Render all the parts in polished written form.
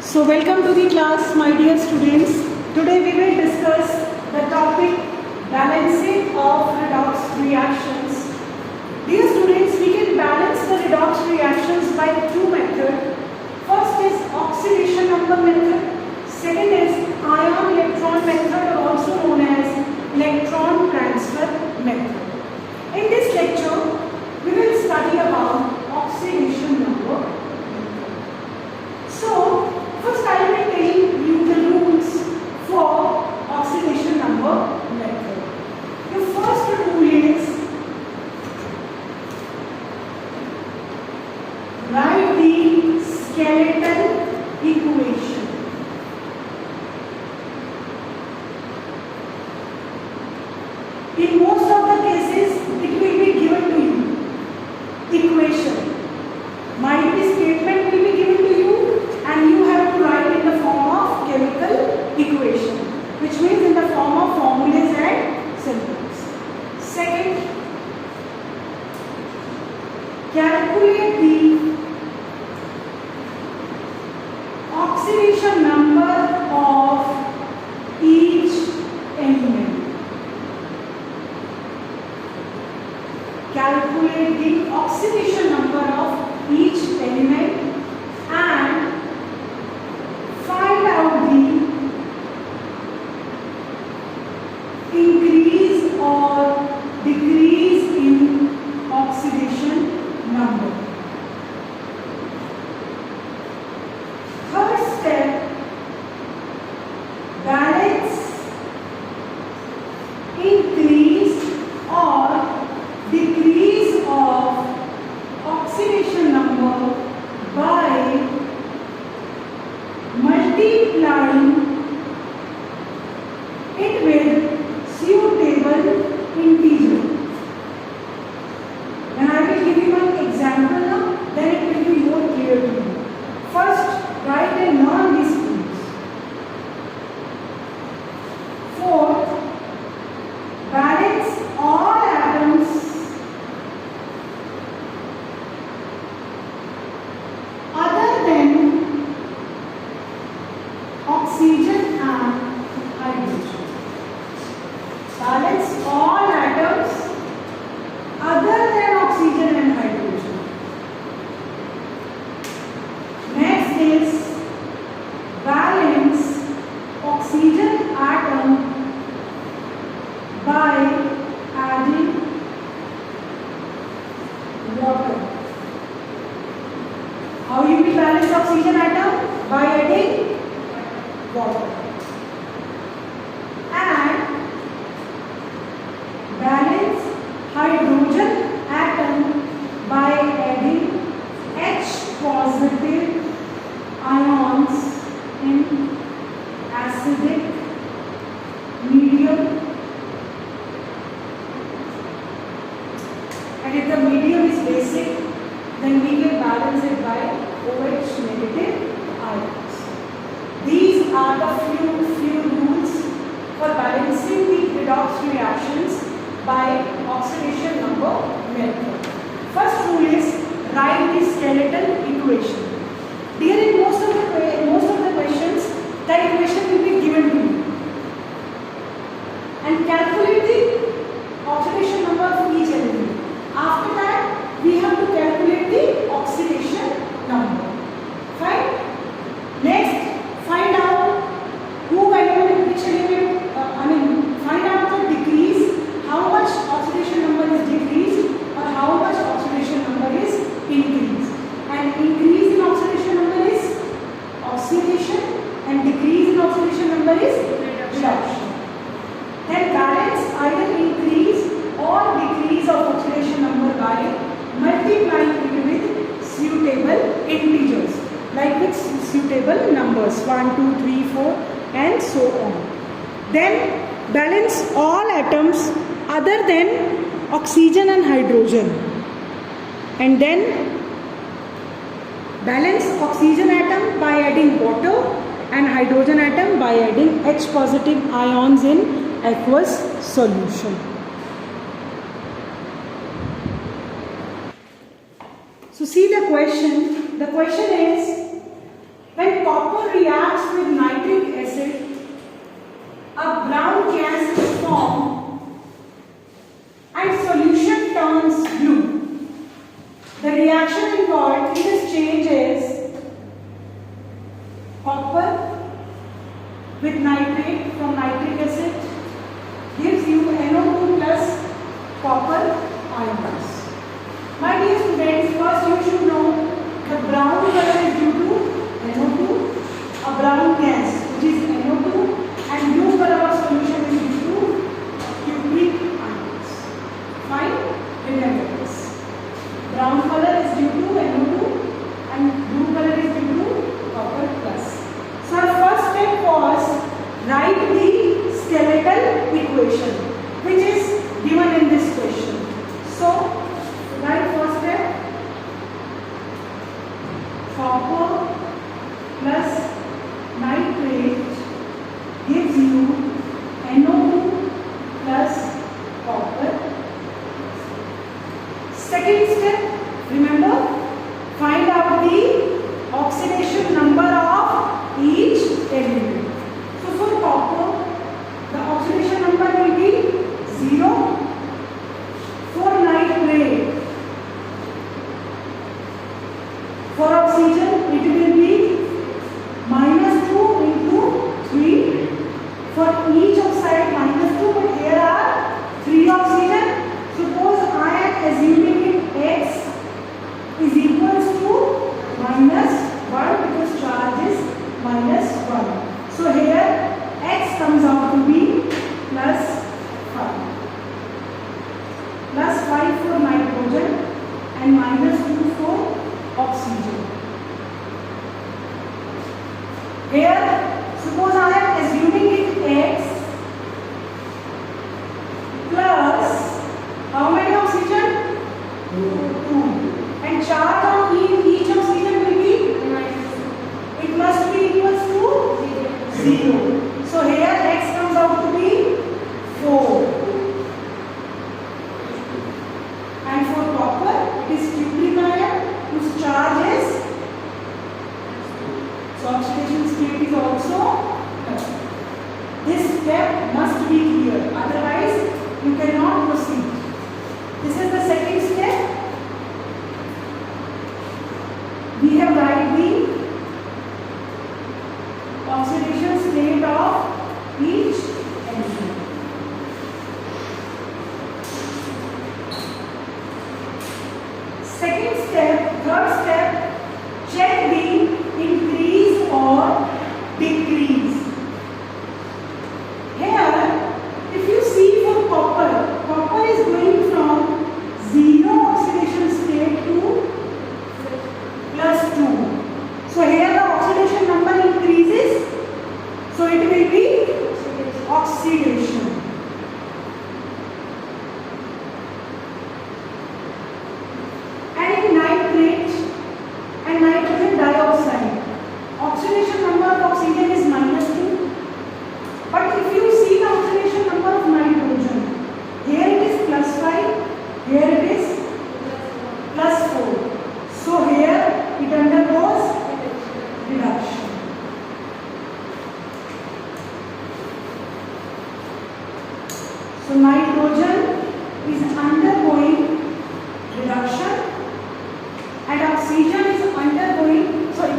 So welcome to the class, my dear students. Today we will discuss the topic balancing of redox reactions. Dear students, we can balance the redox reactions by two methods. First is oxidation number method. Second is ion electron method, or also known as electron transfer method. In this lecture, we will study about oxidation number method. So, first I will tell you the rules for oxidation number method. The first rule is write the skeletal equation. In most of the cases, it will be given to you. Equation. Might be statement will be given to you, and you have to write in the form of chemical equation, which means in the form of formulas and symbols. Second, calculate the oxidation number of each element. Calculate the oxidation number of each element and find out the increase or decrease in oxidation number. Third step, balance increase or decrease of oxidation number by multiplying it with suitable integer. When I will give you one example now, then it will be more clear to you. First, write and learn these rules. Fourth, balance all atoms other than oxygen and hydrogen. Balance all atoms other than oxygen and hydrogen. Next is balance oxygen atom by adding water. How you will balance oxygen atom? By adding water. And balance hydrogen atom by adding H positive ions in acidic medium. And if the medium is basic, then we can balance it by OH negative ions. These are the few rules for balancing the redox reactions by oxidation number method. First rule is write the skeletal equation. During most of the questions, the equation will be given to you. And calculate the oxidation number of each element. After that, we have to calculate the oxidation number. Fine? Next, find out who element, which element, find out the decrease, how much oxidation number is decreased or how much oxidation number is increased. And increase in oxidation number is oxidation and decrease in oxidation number is reduction. Then balance either increase or decrease of oxidation number by multiplying it with suitable integers, like with suitable numbers 1, 2, 3, 4 and so on. Then balance all atoms other than oxygen and hydrogen, and then balance oxygen atom by adding water and hydrogen atom by adding H positive ions in aqueous solution. So see the question. The question is, when copper reacts with nitric acid, a brown gas is formed and solution turns blue. The reaction involved in this change is copper with nitrate from nitric acid gives you NO2 plus copper ions. My dear students, first you should know the brown color is due to NO2, a brown gas which is NO2, and blue color of solution is due to cupric ions. Fine? Remember this. Brown color is due to NO2 and blue color is due to copper plus. So our first step was write the skeletal equation which is given in this question. So write first step, copper plus nitrate gives you NO2 plus copper. Second step, remember, find out the oxidation number of each element. So for copper, the oxidation number will be 0. For nitrate, for oxygen it will be -2 into 3. For each oxide -2, but here are 3 oxygen. Suppose I am assuming it X is equals to -1 because charge is -1. So here X comes out to be +5. +5 for nitrogen and -2 for oxygen. Here, suppose I am assuming it X plus how many oxygen? 2. And charge on each oxygen will be? It must be equals to 0. So here X comes out to be 4. And for copper, it is cupric ion whose charge is, so oxidation state is also null. This step must be clear, otherwise you cannot proceed. This is the second step. We have write the oxidation state of each element. Second step, third step, check the increase or decrease. Here, if you see for copper, copper is going from 0 oxidation state to +2. So here the oxidation number increases, so it will be oxidation. And in nitrate and nitrogen dioxide, oxidation number of oxygen is -2. But if you see the oxidation number of nitrogen, here it is +5, here it is +4. So here it undergoes reduction. So nitrogen is undergoing reduction and oxygen is undergoing,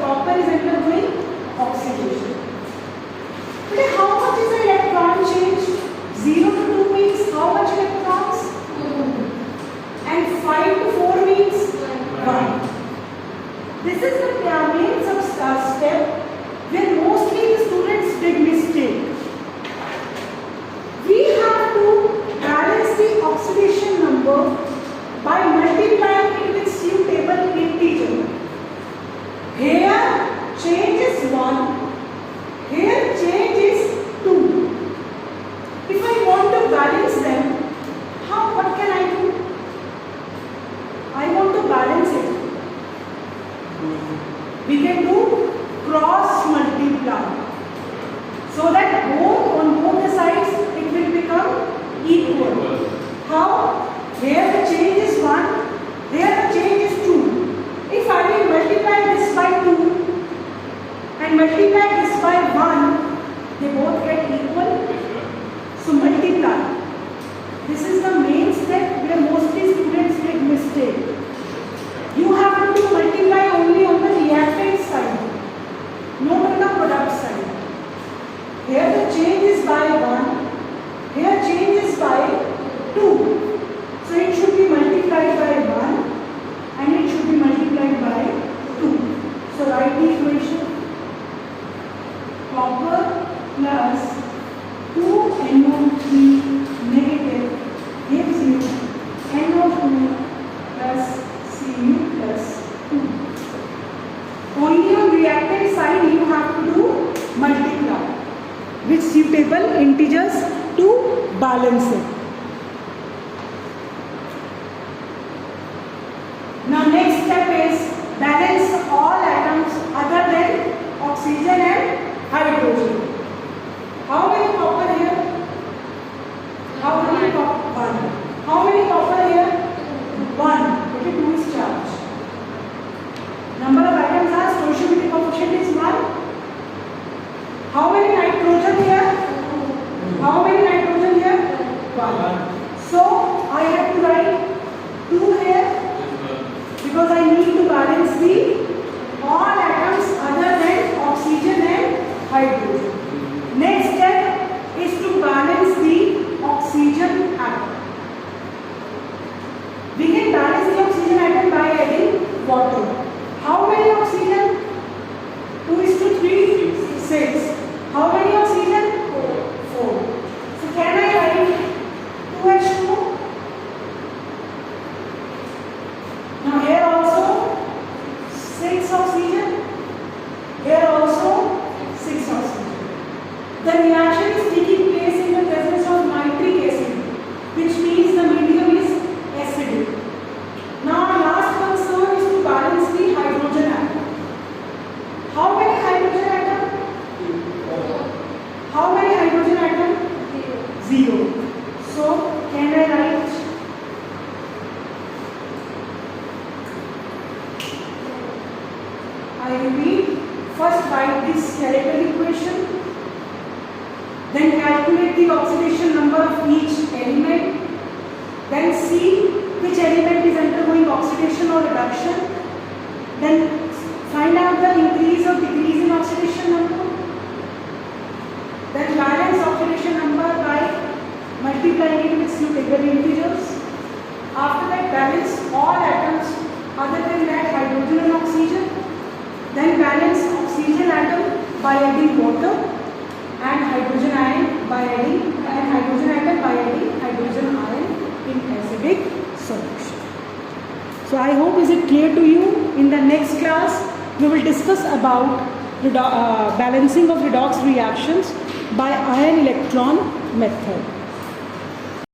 copper is undergoing oxidation. But how much is the electron change? 0 to 2 means how much electrons? 2. And 5 to 4 means 1. This is the main step where mostly the students did mistake. We have to balance the oxidation number by multiplying it with suitable integer. Here change is 1, here change is 2. If I want to balance them, what can I do? I want to balance it. We can do cross multiply, so that on both the sides it will become equal. How? Here the change is 1, here the change is 2. If I will multiply this by 2 and multiply this by 1, they both get equal. So multiply. This is the main step where mostly students make mistake. You have to multiply only on the reactant side, not on the product side. Here the change is by 1, here change is by 2. So it should be multiplied by 1 and it should be multiplied by 2. So write the equation. Copper plus 2NO3 negative gives you NO2 plus Cu plus 2. Only on reactant side you have to do multiply with suitable integers to balance it. Now next step is balance all atoms other than oxygen and hydrogen. How many copper here? How many copper? 1. How many copper here? 1. Okay, 2 is charged. Number of atoms are stoichiometric coefficient is 1. How many nitrogen here? How many nitrogen here? 1. So I have to write 2 here because I need to balance the all atoms other than oxygen and hydrogen. Next step is to balance the oxygen atom. We can balance the oxygen atom by adding water. How many oxygen? 2 is to 3? 6. How many oxygen? 4. So can I write 2H2? Now here also 6 oxygen. Here also 6 oxygen. The reaction is taking place in the presence of nitric acid, which means the medium is acidic. Now our last concern is to balance the hydrogen atom. How many hydrogen atom? How many hydrogen atom? 0. So can I write I repeat, first write this spherical equation, then calculate the oxidation number of each element, then see which element is undergoing oxidation or reduction, then find out the increase or decrease in oxidation number, then balance oxidation number by multiplying it with suitable integers. After that, balance all atoms other than that hydrogen and oxygen, then balance oxygen atom by adding water and hydrogen ion by adding hydrogen atom by adding hydrogen ion in acidic solution. So I hope is it clear to you. In the next class we will discuss about balancing of redox reactions by ion electron method.